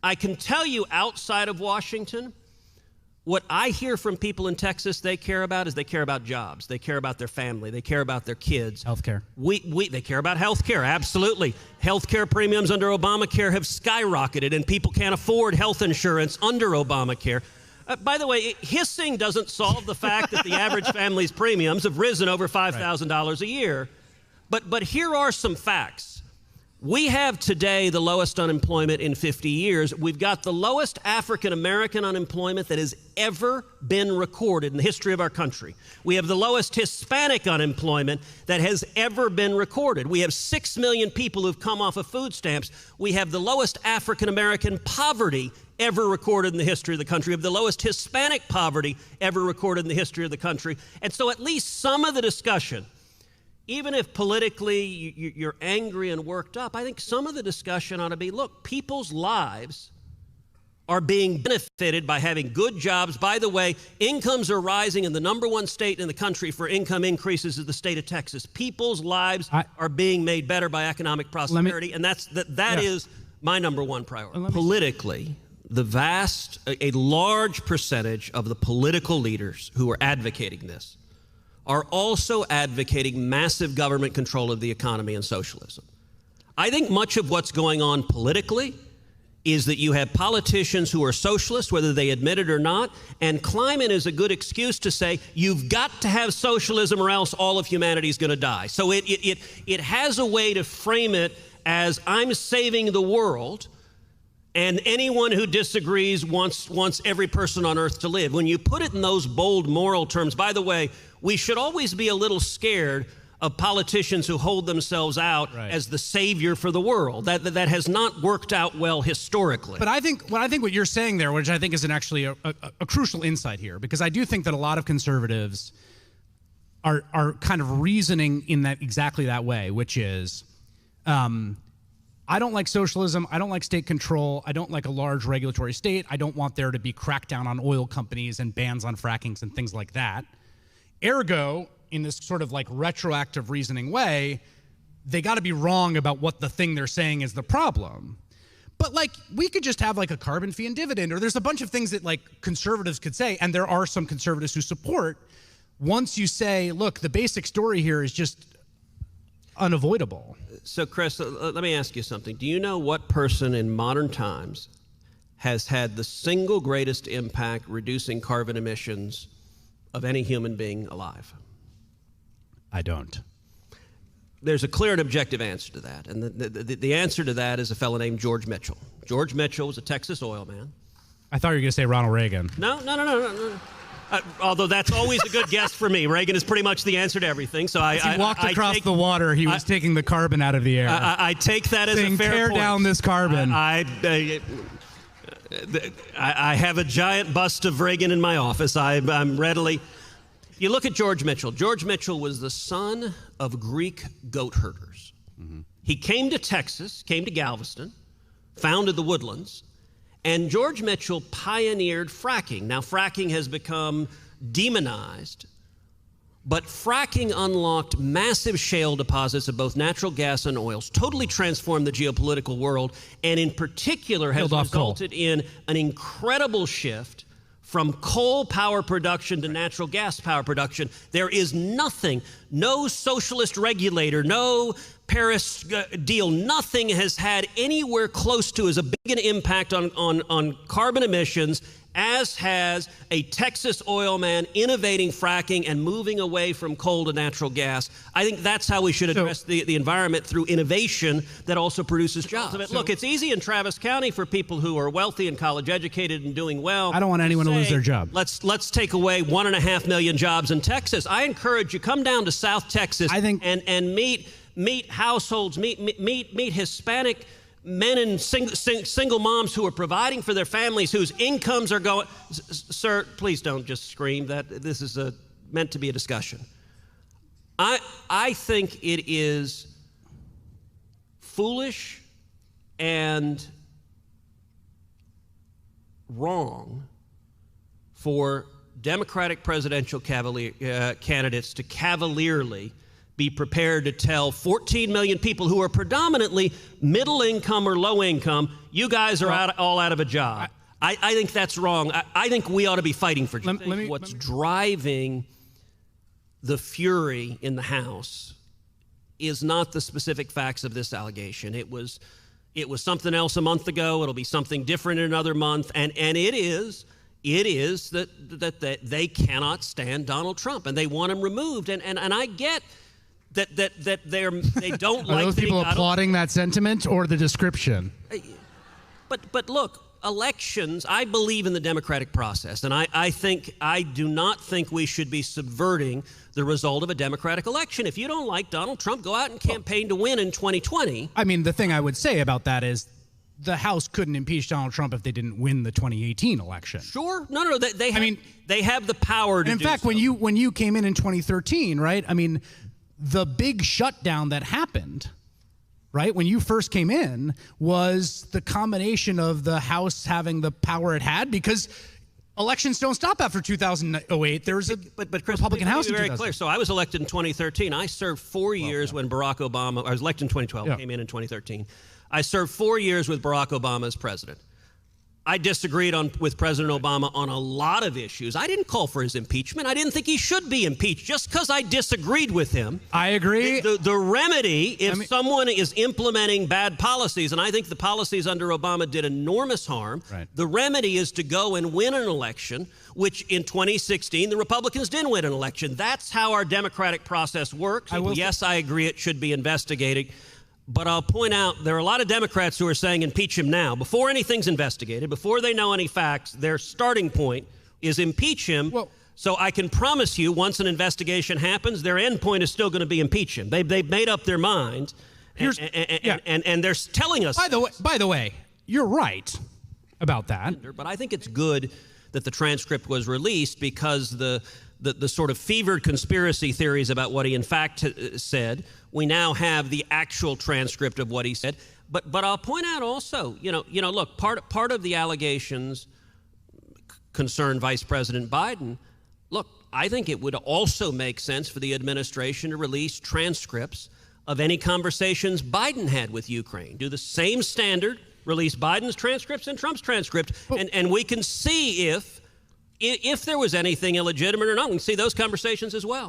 I can tell you outside of Washington, what I hear from people in Texas they care about is they care about jobs. They care about their family. They care about their kids. Healthcare. They care about healthcare, absolutely. Healthcare premiums under Obamacare have skyrocketed, and people can't afford health insurance under Obamacare. By the way, hissing doesn't solve the fact that the average family's premiums have risen over $5,000 a year. But here are some facts. We have today the lowest unemployment in 50 years. We've got the lowest African-American unemployment that has ever been recorded in the history of our country. We have the lowest Hispanic unemployment that has ever been recorded. We have 6 million people who've come off of food stamps. We have the lowest African-American poverty ever recorded in the history of the country. We have the lowest Hispanic poverty ever recorded in the history of the country. And so at least some of the discussion, even if politically you're angry and worked up, I think some of the discussion ought to be, look, people's lives are being benefited by having good jobs. By the way, incomes are rising, and the number one state in the country for income increases is the state of Texas. People's lives are being made better by economic prosperity, and that is my number one priority. Politically, a large percentage of the political leaders who are advocating this are also advocating massive government control of the economy and socialism. I think much of what's going on politically is that you have politicians who are socialists, whether they admit it or not, and climate is a good excuse to say, you've got to have socialism or else all of humanity is going to die. So it has a way to frame it as, I'm saving the world, and anyone who disagrees wants every person on earth to live. When you put it in those bold moral terms, by the way, we should always be a little scared of politicians who hold themselves out as the savior for the world. That has not worked out well historically. But I think what you're saying there, which I think is actually a crucial insight here, because I do think that a lot of conservatives are kind of reasoning in that exactly that way, which is, I don't like socialism. I don't like state control. I don't like a large regulatory state. I don't want there to be crackdown on oil companies and bans on frackings and things like that. Ergo, in this sort of like retroactive reasoning way, they got to be wrong about what the thing they're saying is the problem. But like, we could just have like a carbon fee and dividend, or there's a bunch of things that like conservatives could say, and there are some conservatives who support. Once you say, look, the basic story here is just unavoidable. So, Chris, let me ask you something. Do you know what person in modern times has had the single greatest impact reducing carbon emissions of any human being alive? I don't. There's a clear and objective answer to that. And the answer to that is a fellow named George Mitchell. George Mitchell was a Texas oil man. I thought you were going to say Ronald Reagan. No. Although that's always a good guess for me. Reagan is pretty much the answer to everying. So he walked across the water. He was taking the carbon out of the air. I take that as a fair tear point. Down this carbon. I have a giant bust of Reagan in my office. I'm readily... You look at George Mitchell. George Mitchell was the son of Greek goat herders. Mm-hmm. He came to Texas, came to Galveston, founded the Woodlands, and George Mitchell pioneered fracking. Now, fracking has become demonized, but fracking unlocked massive shale deposits of both natural gas and oils, totally transformed the geopolitical world, and in particular has resulted in an incredible shift from coal power production to natural gas power production. There is nothing, no socialist regulator, no Paris deal, nothing has had anywhere close to as big an impact on carbon emissions as has a Texas oil man innovating fracking and moving away from coal to natural gas. I think that's how we should address the environment, through innovation that also produces jobs. Look, it's easy in Travis County for people who are wealthy and college educated and doing well. I don't want anyone to lose their job. Let's take away 1.5 million jobs in Texas. I encourage you, come down to South Texas and meet households, meet Hispanic men and single moms who are providing for their families, whose incomes are going... Sir, please don't just scream. This is meant to be a discussion. I think it is foolish and wrong for Democratic presidential candidates to cavalierly be prepared to tell 14 million people who are predominantly middle income or low income, you guys are all out of a job. I think that's wrong. I think we ought to be fighting for justice. What's driving the fury in the House is not the specific facts of this allegation. It was something else a month ago. It'll be something different in another month. And it is that they cannot stand Donald Trump and they want him removed. And I get that they don't like. Are those people applauding that sentiment or the description? But look, elections, I believe in the democratic process, and I do not think we should be subverting the result of a democratic election. If you don't like Donald Trump, go out and campaign to win in 2020. I mean, the thing I would say about that is the House couldn't impeach Donald Trump if they didn't win the 2018 election. Sure. No. They have the power to do so. In fact, when you came in 2013, right? I mean, the big shutdown that happened, right, when you first came in, was the combination of the House having the power it had, because elections don't stop after 2008. There's a Chris, Republican House in very 2000. clear. So I was elected in 2013. I served 4 years when Barack Obama. I was elected in 2012. Came in 2013. I served 4 years with Barack Obama as president. I disagreed with President Obama on a lot of issues. I didn't call for his impeachment. I didn't think he should be impeached just because I disagreed with him. I agree. The remedy, if someone is implementing bad policies, and I think the policies under Obama did enormous harm, the remedy is to go and win an election, which in 2016, the Republicans didn't win an election. That's how our democratic process works. Yes, I agree it should be investigated. But I'll point out there are a lot of Democrats who are saying impeach him now. Before anything's investigated, before they know any facts, their starting point is impeach him. So I can promise you, once an investigation happens, their end point is still going to be impeach him. They've made up their mind, and they're telling us. By the way, you're right about that. But I think it's good that the transcript was released, because the sort of fevered conspiracy theories about what he in fact said, we now have the actual transcript of what he said. But I'll point out also, look, part of the allegations concern Vice President Biden. Look, I think it would also make sense for the administration to release transcripts of any conversations Biden had with Ukraine. Do the same standard, release Biden's transcripts and Trump's transcript, and we can see if there was anything illegitimate or not. We can see those conversations as well.